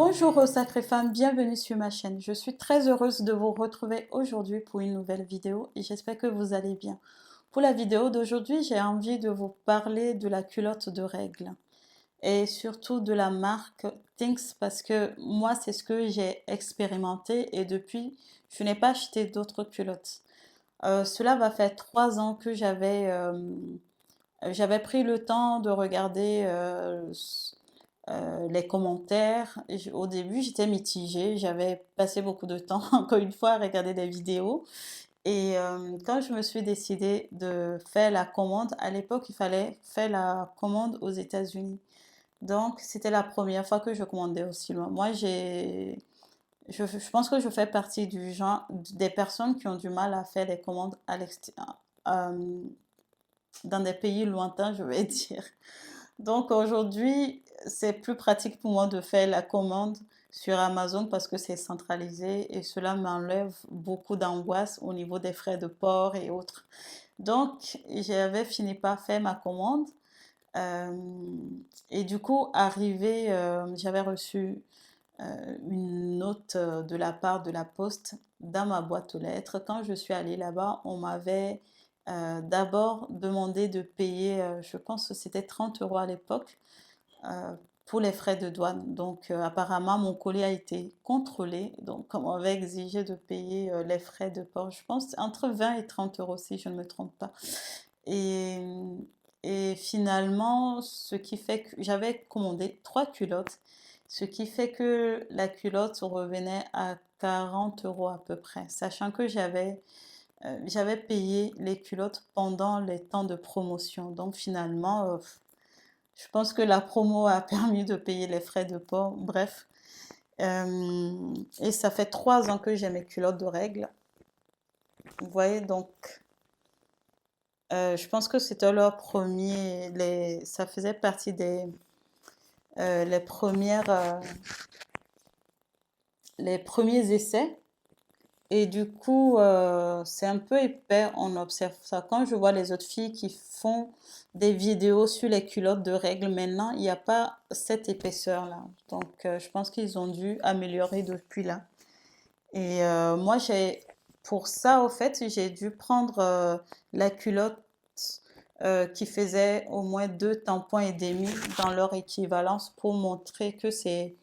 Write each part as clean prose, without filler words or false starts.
Bonjour aux sacrées femmes, bienvenue sur ma chaîne. Je suis très heureuse de vous retrouver aujourd'hui pour une nouvelle vidéo et j'espère que vous allez bien. Pour la vidéo d'aujourd'hui, j'ai envie de vous parler de la culotte de règle et surtout de la marque Thinx parce que moi, c'est ce que j'ai expérimenté et depuis, je n'ai pas acheté d'autres culottes. Cela va faire 3 ans que j'avais pris le temps de regarder les commentaires. Au début, j'étais mitigée. J'avais passé beaucoup de temps, encore une fois, à regarder des vidéos. Et quand je me suis décidée de faire la commande, à l'époque, il fallait faire la commande aux États-Unis. Donc, c'était la première fois que je commandais aussi loin. Moi, je pense que je fais partie du genre, des personnes qui ont du mal à faire des commandes à l'extérieur, dans des pays lointains, je vais dire. Donc aujourd'hui, c'est plus pratique pour moi de faire la commande sur Amazon parce que c'est centralisé et cela m'enlève beaucoup d'angoisse au niveau des frais de port et autres. Donc j'avais fini par faire ma commande euh, et du coup, j'avais reçu une note de la part de la poste dans ma boîte aux lettres. Quand je suis allée là-bas, on m'avait d'abord demandé de payer, je pense que c'était 30 euros à l'époque, euh, pour les frais de douane. Donc apparemment, mon colis a été contrôlé. Donc on m'avait exigé de payer les frais de port, je pense, entre 20 et 30 euros si je ne me trompe pas. Et, et finalement, ce qui fait que j'avais commandé 3 culottes, ce qui fait que la culotte revenait à 40 euros à peu près, sachant que j'avais payé les culottes pendant les temps de promotion. Donc finalement, je pense que la promo a permis de payer les frais de port. Bref. Et ça fait 3 ans que j'ai mes culottes de règle. Vous voyez, donc je pense que c'était leur premier, ça faisait partie les les premiers essais. Et du coup, c'est un peu épais, on observe ça. Quand je vois les autres filles qui font des vidéos sur les culottes de règles maintenant, il n'y a pas cette épaisseur-là. Donc, je pense qu'ils ont dû améliorer depuis là. Et moi, pour ça, au fait, j'ai dû prendre la culotte qui faisait au moins 2 tampons et demi dans leur équivalence pour montrer que c'est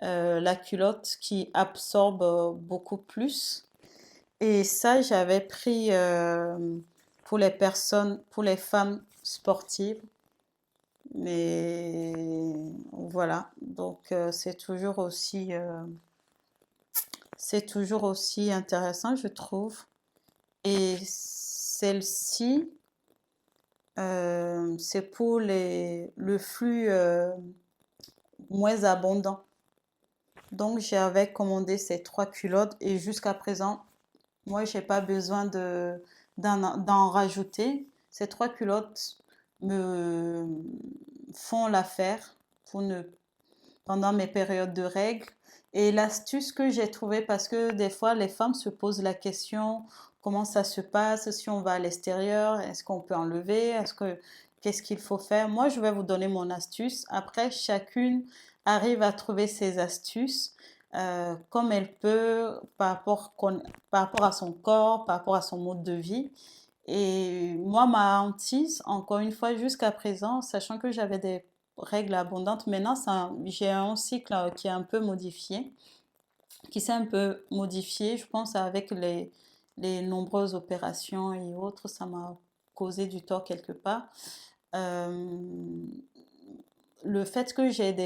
la culotte qui absorbe beaucoup plus. Et ça, j'avais pris pour les personnes, pour les femmes sportives. Mais voilà, donc c'est toujours aussi intéressant, je trouve. Et celle-ci, c'est pour le flux moins abondant. Donc j'avais commandé ces 3 culottes et jusqu'à présent, moi, j'ai pas besoin d'en rajouter. Ces 3 culottes me font l'affaire pour ne, pendant mes périodes de règles. Et l'astuce que j'ai trouvée, parce que des fois, les femmes se posent la question, comment ça se passe, si on va à l'extérieur, est-ce qu'on peut enlever, qu'est-ce qu'il faut faire? Moi, je vais vous donner mon astuce. Après, chacune arrive à trouver ses astuces comme elle peut par rapport à son corps, par rapport à son mode de vie. Et moi, ma hantise, encore une fois, jusqu'à présent, sachant que j'avais des règles abondantes, maintenant, j'ai un cycle qui est un peu modifié, qui s'est un peu modifié, je pense, avec les nombreuses opérations et autres, ça m'a causé du tort quelque part. Euh, le fait que j'ai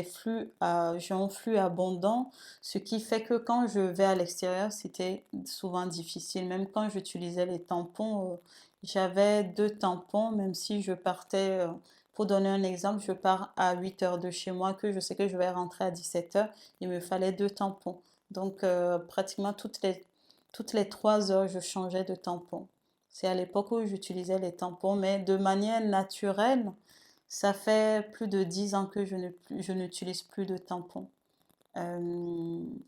un flux abondant, ce qui fait que quand je vais à l'extérieur, c'était souvent difficile. Même quand j'utilisais les tampons, j'avais 2 tampons, même si je partais, pour donner un exemple, je pars à 8 heures de chez moi, que je sais que je vais rentrer à 17 heures, il me fallait 2 tampons. Donc, pratiquement toutes les 3 heures, je changeais de tampon. C'est à l'époque où j'utilisais les tampons, mais de manière naturelle, ça fait plus de 10 ans que je n'utilise plus de tampons.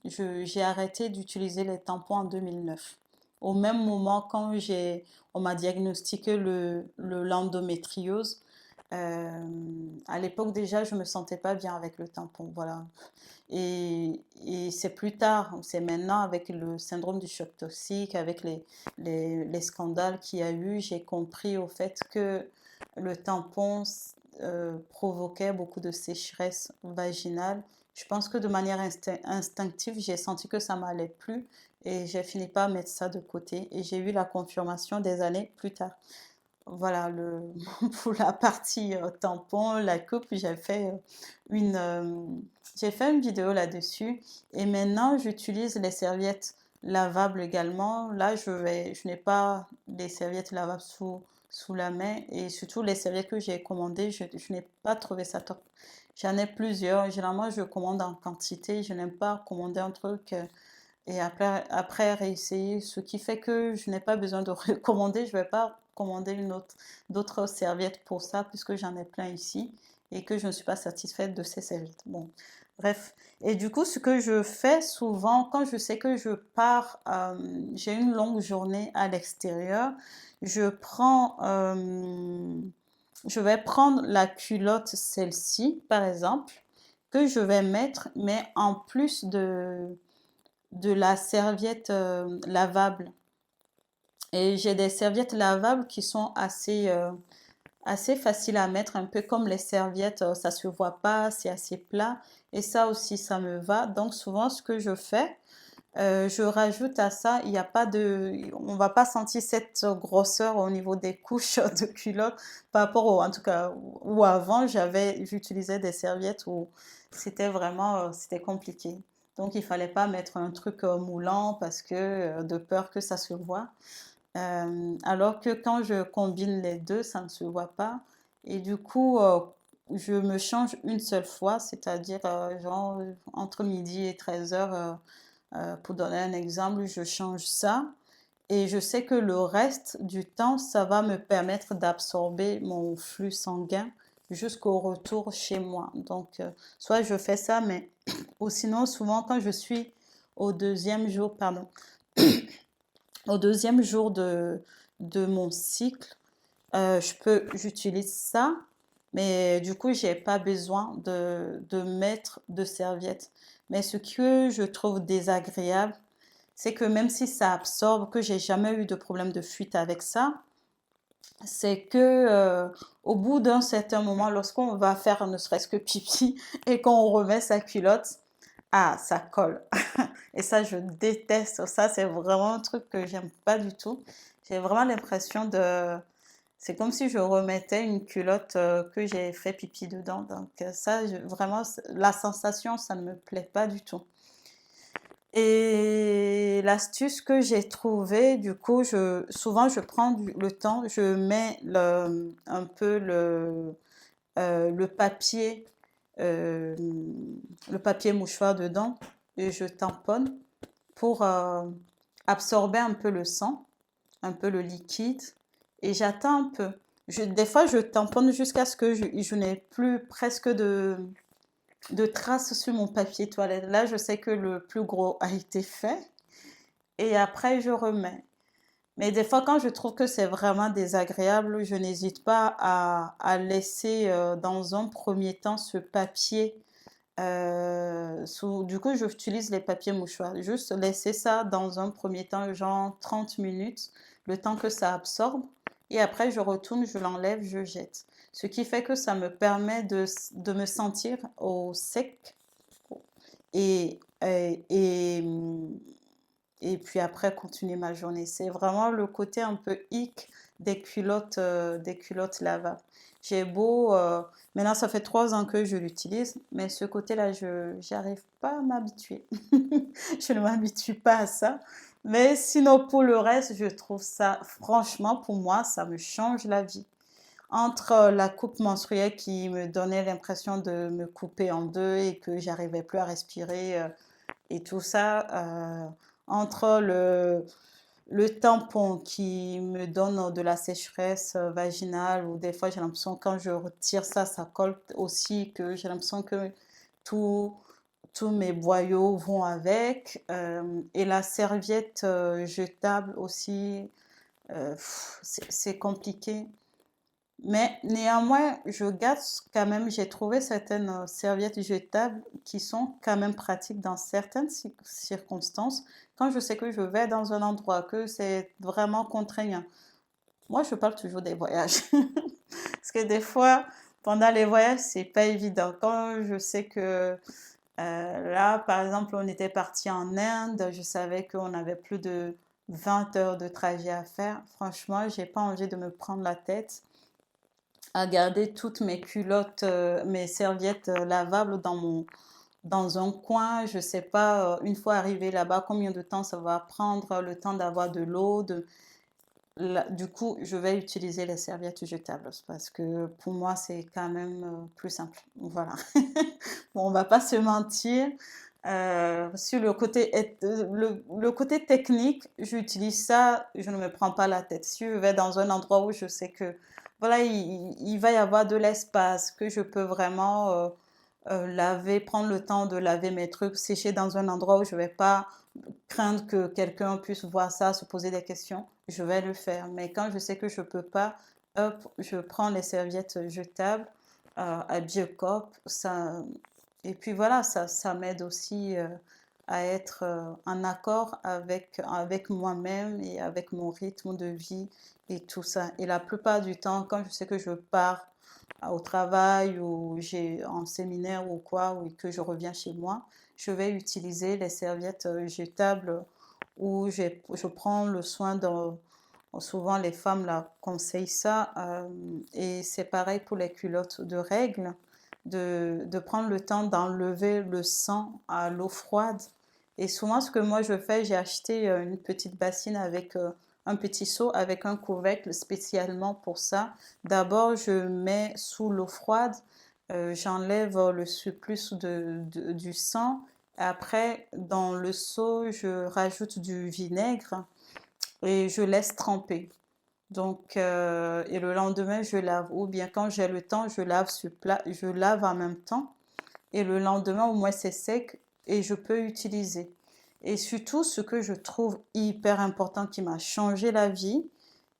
J'ai arrêté d'utiliser les tampons en 2009. Au même moment, on m'a diagnostiqué le l'endométriose, À l'époque déjà, je me sentais pas bien avec le tampon, voilà. Et c'est plus tard, c'est maintenant avec le syndrome du choc toxique, avec les scandales qu'il y a eu, j'ai compris au fait que le tampon provoquait beaucoup de sécheresse vaginale. Je pense que de manière instinctive, j'ai senti que ça m'allait plus et j'ai fini par mettre ça de côté et j'ai eu la confirmation des années plus tard. Voilà, pour la partie tampon, la coupe, une, euh, j'ai fait une vidéo là-dessus et maintenant j'utilise les serviettes lavables également. Là, je n'ai pas des serviettes lavables sous la main et surtout les serviettes que j'ai commandées, je n'ai pas trouvé ça top. J'en ai plusieurs. Généralement, je commande en quantité. Je n'aime pas commander un truc et après réessayer, ce qui fait que je n'ai pas besoin de recommander, je ne vais pas commander d'autres serviettes pour ça, puisque j'en ai plein ici et que je ne suis pas satisfaite de ces serviettes. Bon, bref. Et du coup, ce que je fais souvent, quand je sais que je pars, j'ai une longue journée à l'extérieur, je vais prendre la culotte, celle-ci, par exemple, que je vais mettre, mais en plus de la serviette lavable. Et j'ai des serviettes lavables qui sont assez faciles à mettre, un peu comme les serviettes, ça se voit pas, c'est assez plat. Et ça aussi, ça me va. Donc souvent, ce que je fais, je rajoute à ça, il n'y a pas on va pas sentir cette grosseur au niveau des couches de culotte par rapport en tout cas, où avant, j'utilisais des serviettes où c'était vraiment, c'était compliqué. Donc, il fallait pas mettre un truc moulant parce que, de peur que ça se voit. Alors que quand je combine les deux, ça ne se voit pas. Et du coup, je me change une seule fois, c'est-à-dire, genre, entre midi et 13h. Pour donner un exemple, je change ça et je sais que le reste du temps, ça va me permettre d'absorber mon flux sanguin jusqu'au retour chez moi. Donc, soit je fais ça, mais ou sinon, souvent, quand je suis au deuxième jour, pardon, au deuxième jour de mon cycle, j'utilise ça, mais du coup, j'ai pas besoin de mettre de serviette. Mais ce que je trouve désagréable, c'est que même si ça absorbe, que j'ai jamais eu de problème de fuite avec ça, c'est que au bout d'un certain moment, lorsqu'on va faire ne serait-ce que pipi et qu'on remet sa culotte, ah, ça colle. Et ça, je déteste. Ça, c'est vraiment un truc que j'aime pas du tout. J'ai vraiment l'impression c'est comme si je remettais une culotte que j'ai fait pipi dedans. Donc ça, vraiment, la sensation, ça ne me plaît pas du tout. Et l'astuce que j'ai trouvée, du coup, souvent je prends le temps, je mets un peu le papier, euh, le papier mouchoir dedans et je tamponne pour absorber un peu le sang, un peu le liquide et j'attends un peu. Des fois, je tamponne jusqu'à ce que je n'ai plus presque de traces sur mon papier toilette. Là, je sais que le plus gros a été fait et après, je remets. Mais des fois, quand je trouve que c'est vraiment désagréable, je n'hésite pas à laisser dans un premier temps ce papier. Du coup, j'utilise les papiers mouchoirs. Juste laisser ça dans un premier temps, genre 30 minutes, le temps que ça absorbe. Et après, je retourne, je l'enlève, je jette. Ce qui fait que ça me permet de me sentir au sec et, et, et, et puis après continuer ma journée. C'est vraiment le côté un peu hic des culottes lavables. J'ai beau, maintenant ça fait 3 ans que je l'utilise, mais ce côté-là, je j'arrive pas à m'habituer. Je ne m'habitue pas à ça. Mais sinon, pour le reste, je trouve ça, franchement, pour moi, ça me change la vie. Entre la coupe menstruelle qui me donnait l'impression de me couper en deux et que j'arrivais plus à respirer, et tout ça, entre le tampon qui me donne de la sécheresse vaginale, ou des fois j'ai l'impression quand je retire ça, ça colle aussi, que j'ai l'impression que tout, tous mes boyaux vont avec, et la serviette jetable aussi, c'est compliqué. Mais néanmoins, je garde quand même, j'ai trouvé certaines serviettes jetables qui sont quand même pratiques dans certaines circonstances. Quand je sais que je vais dans un endroit, que c'est vraiment contraignant. Moi, je parle toujours des voyages. Parce que des fois, pendant les voyages, c'est pas évident. Quand je sais que là, par exemple, on était parti en Inde, je savais qu'on avait plus de 20 heures de trajet à faire. Franchement, j'ai pas envie de me prendre la tête à garder toutes mes culottes, mes serviettes lavables dans un coin. Je sais pas, une fois arrivé là-bas, combien de temps ça va prendre, le temps d'avoir de l'eau. Du coup, je vais utiliser les serviettes jetables parce que pour moi, c'est quand même plus simple. Voilà. Bon, on va pas se mentir. Sur le côté technique, j'utilise ça, je ne me prends pas la tête. Si je vais dans un endroit où je sais que voilà, il va y avoir de l'espace, que je peux vraiment laver, prendre le temps de laver mes trucs, sécher dans un endroit où je vais pas craindre que quelqu'un puisse voir ça, se poser des questions, je vais le faire. Mais quand je sais que je peux pas, hop, je prends les serviettes jetables à Biocop. Ça, et puis voilà, ça m'aide aussi à être en accord avec moi-même et avec mon rythme de vie et tout ça. Et la plupart du temps, quand je sais que je pars au travail ou j'ai en séminaire ou quoi, ou que je reviens chez moi, je vais utiliser les serviettes jetables où je prends le soin de... Souvent, les femmes là, conseillent ça. Et c'est pareil pour les culottes de règles, de prendre le temps d'enlever le sang à l'eau froide. Et souvent, ce que moi je fais, j'ai acheté une petite bassine avec un petit seau avec un couvercle spécialement pour ça. D'abord, je mets sous l'eau froide, j'enlève le surplus du sang. Après, dans le seau, je rajoute du vinaigre et je laisse tremper. Donc, et le lendemain, je lave. Ou bien quand j'ai le temps, je lave sur plat, je lave en même temps. Et le lendemain, au moins, c'est sec et je peux utiliser. Et surtout, ce que je trouve hyper important qui m'a changé la vie,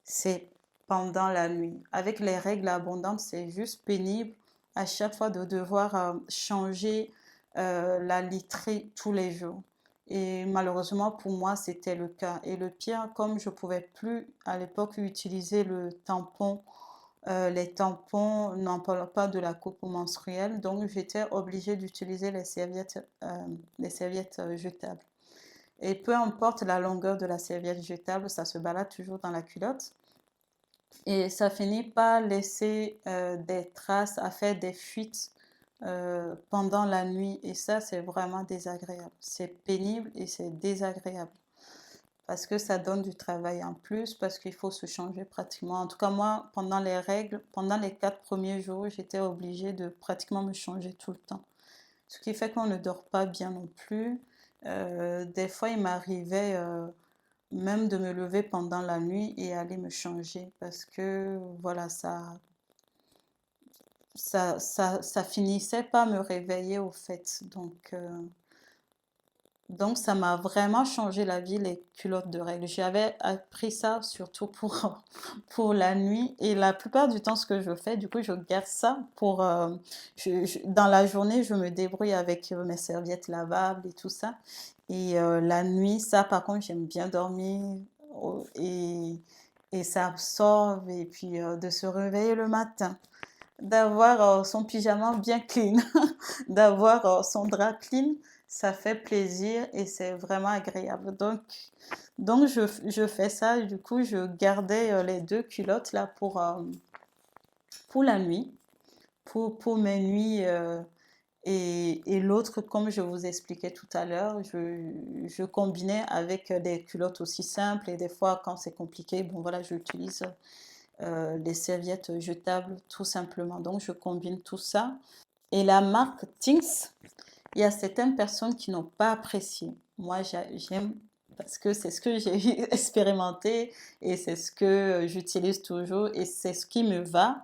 c'est pendant la nuit. Avec les règles abondantes, c'est juste pénible à chaque fois de devoir changer la literie tous les jours. Et malheureusement pour moi, c'était le cas. Et le pire, comme je pouvais plus à l'époque utiliser le tampon, les tampons n'en parlent pas de la coupe menstruelle, donc j'étais obligée d'utiliser les serviettes jetables. Et peu importe la longueur de la serviette jetable, ça se balade toujours dans la culotte. Et ça finit par laisser des traces, à faire des fuites pendant la nuit. Et ça, c'est vraiment désagréable. C'est pénible et c'est désagréable. Parce que ça donne du travail en plus, parce qu'il faut se changer pratiquement. En tout cas, moi, pendant les règles, pendant les 4 premiers jours, j'étais obligée de pratiquement me changer tout le temps. Ce qui fait qu'on ne dort pas bien non plus. Des fois, il m'arrivait même de me lever pendant la nuit et aller me changer parce que voilà, ça finissait par me réveiller au fait. Donc ça m'a vraiment changé la vie, les culottes de règles. J'avais appris ça surtout pour, pour la nuit et la plupart du temps, ce que je fais, du coup, je garde ça pour... dans la journée, je me débrouille avec mes serviettes lavables et tout ça. Et la nuit, ça, par contre, j'aime bien dormir et ça absorbe et puis de se réveiller le matin, d'avoir son pyjama bien clean, d'avoir son drap clean, ça fait plaisir et c'est vraiment agréable. Donc je fais ça. Du coup, je gardais les deux culottes là pour la nuit, pour mes nuits. Et l'autre, comme je vous expliquais tout à l'heure, je combinais avec des culottes aussi simples. Et des fois, quand c'est compliqué, bon voilà, j'utilise les serviettes jetables tout simplement. Donc, je combine tout ça. Et la marque Things, il y a certaines personnes qui n'ont pas apprécié. Moi, j'aime parce que c'est ce que j'ai expérimenté et c'est ce que j'utilise toujours et c'est ce qui me va.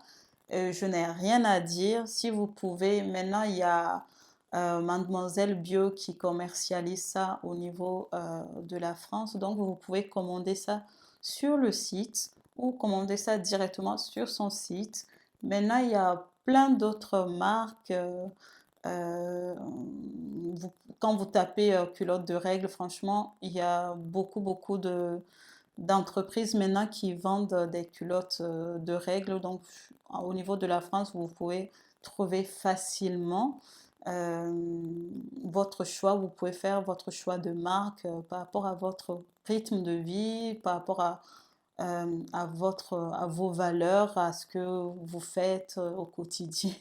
Je n'ai rien à dire. Si vous pouvez, maintenant, il y a Mademoiselle Bio qui commercialise ça au niveau de la France. Donc, vous pouvez commander ça sur le site. ou commander ça directement sur son site. Maintenant, il y a plein d'autres marques. Euh, Quand vous tapez culotte de règles, franchement, il y a beaucoup d'entreprises maintenant qui vendent des culottes de règles. Donc, au niveau de la France, vous pouvez trouver facilement euh, votre choix. Vous pouvez faire votre choix de marque par rapport à votre rythme de vie, par rapport à vos valeurs, à ce que vous faites au quotidien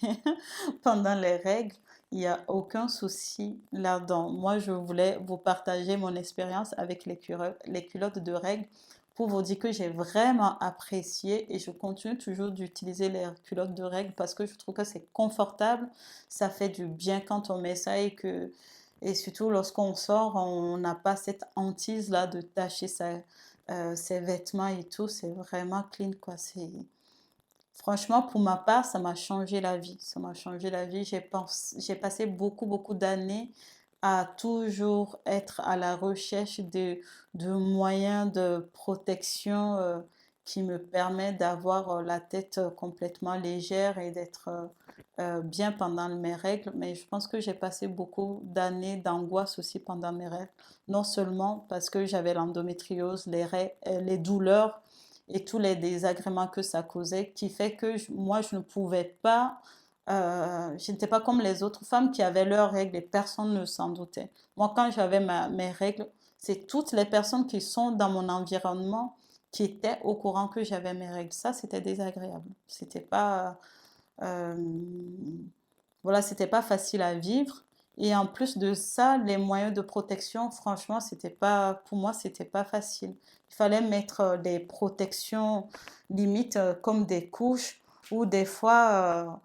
pendant les règles. Il n'y a aucun souci là-dedans. Moi, je voulais vous partager mon expérience avec les culottes de règles pour vous dire que j'ai vraiment apprécié et je continue toujours d'utiliser les culottes de règles parce que je trouve que c'est confortable, ça fait du bien quand on met ça et surtout lorsqu'on sort, on n'a pas cette hantise là de tacher ses vêtements et tout, c'est vraiment clean quoi. Franchement, pour ma part, ça m'a changé la vie. Ça m'a changé la vie. J'ai passé beaucoup d'années à toujours être à la recherche de moyens de protection qui me permettent d'avoir la tête complètement légère et d'être bien pendant mes règles. Mais je pense que j'ai passé beaucoup d'années d'angoisse aussi pendant mes règles. Non seulement parce que j'avais l'endométriose, les douleurs et tous les désagréments que ça causait, qui fait que moi, je ne pouvais pas, je n'étais pas comme les autres femmes qui avaient leurs règles et personne ne s'en doutait. Moi, quand j'avais mes règles, c'est toutes les personnes qui sont dans mon environnement qui étaient au courant que j'avais mes règles. Ça, c'était désagréable. C'était pas, euh, voilà, c'était pas facile à vivre. Et en plus de ça, les moyens de protection, franchement, c'était pas, pour moi, c'était pas facile. Il fallait mettre des protections limites comme des couches ou des fois,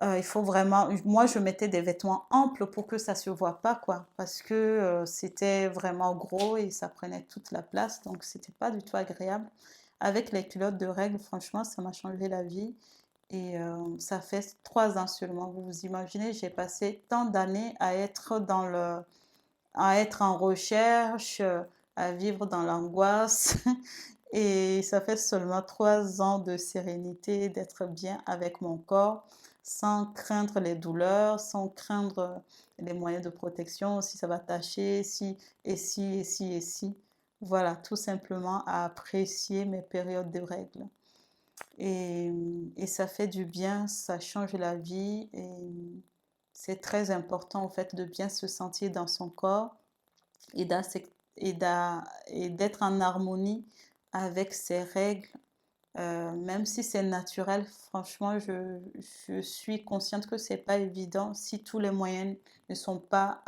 il faut vraiment, moi, je mettais des vêtements amples pour que ça se voit pas, quoi, parce que c'était vraiment gros et ça prenait toute la place, donc c'était pas du tout agréable. Avec les culottes de règles, franchement, ça m'a changé la vie. Et ça fait 3 ans seulement. Vous vous imaginez, j'ai passé tant d'années à être à être en recherche, à vivre dans l'angoisse. Et ça fait seulement 3 ans de sérénité, d'être bien avec mon corps, sans craindre les douleurs, sans craindre les moyens de protection, si ça va tâcher, si. Voilà, tout simplement à apprécier mes périodes de règles. Et ça fait du bien, ça change la vie et c'est très important en fait de bien se sentir dans son corps et et d'être en harmonie avec ses règles. Même si c'est naturel, franchement, je suis consciente que c'est pas évident si tous les moyens ne sont pas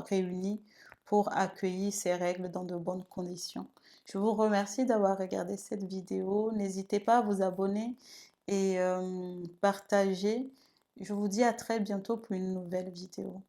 réunis pour accueillir ces règles dans de bonnes conditions. Je vous remercie d'avoir regardé cette vidéo. N'hésitez pas à vous abonner et partager. Je vous dis à très bientôt pour une nouvelle vidéo.